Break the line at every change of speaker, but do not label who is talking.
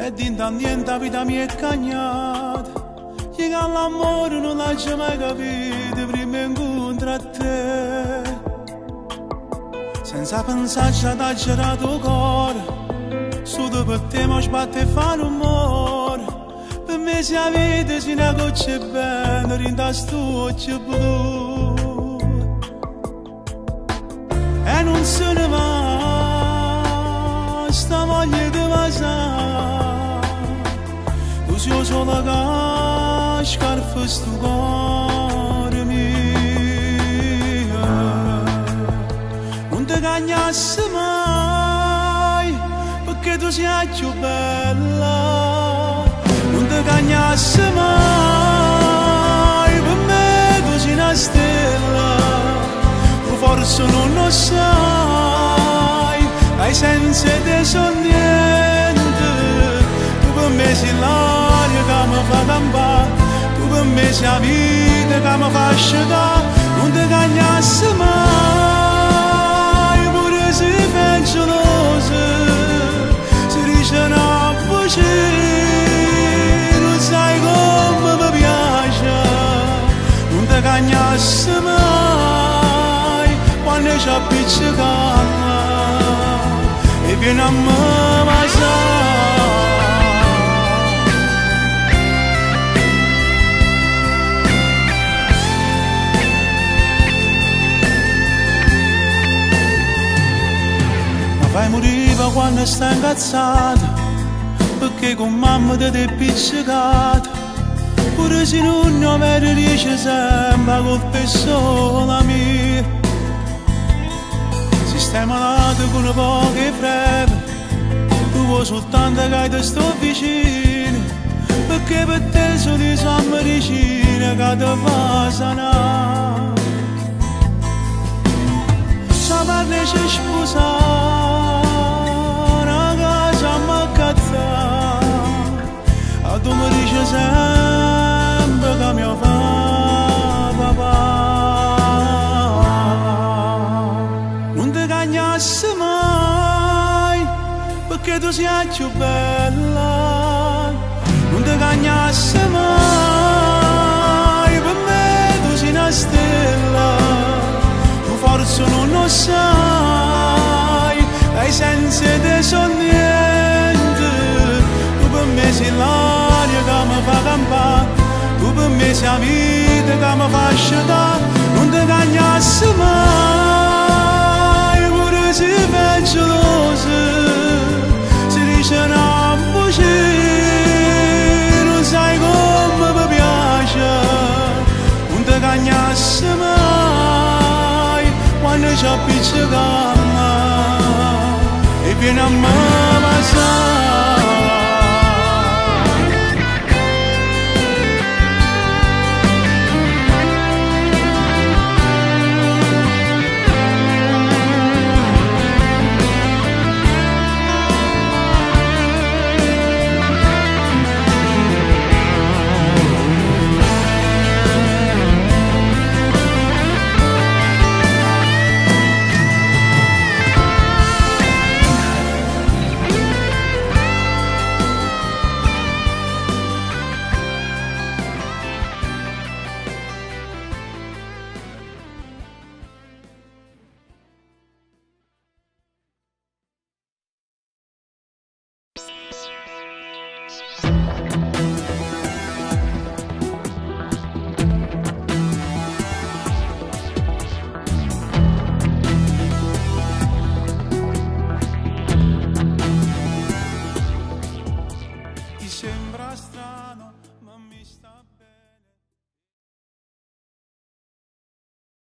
e d'intanto la vita mi è cagnata. Llega all'amore non l'ho già mai capito prima incontro a te. Senza pensarci ad girato il cuore, solo per te mi sbatte e fa rumore. Per me se la vita si una goccia bene, rinda sto occhio blu. E non se ne va, sta voglia di vasare. Tu sei solo che scarfa sto cuore mio. Non ti cagnassi mai, perché tu sei più bella. Non ti cagnassi mai, per me tu sei una stella. Tu forse non lo sai, hai senza te son niente. Tu per me sei l'aria che mi fa campare, tu per me sei la vita che mi fa asciugare. Non ti cagnassi mai, pure se fai gelosa, si dice una voce. Sai come mi piace, non ti cagnassi mai quando ci appiccicava e vieni a me ma fai morire quando stai incazzata, perché con mamma ti è appiccicata. Pure se non mi riesce sempre, colpa è solo mia. Se stai malato con un po' che freve, tu vuoi soltanto che ti sto vicino, perché per te sono di sua medicina che ti fa sanare. Se parli ci sposare, una casa a m'accazzare, a tu mi dici sempre che mi fa papà. Non ti cagnassi mai, perché tu sei più bella. Non ti cagnassi mai, per me tu sei una stella. Tu forse non lo sai, hai senza te son niente. Tu per me sei l'aria che mi fa campare, tu per me sei la vita che mi fa asciugare. Non ti cagnassi mai, pure se fai gelosa, si dice una voce. Non sai come mi piace, non ti cagnassi mai quando ci appiccicava e vieni a me passare. Sembra strano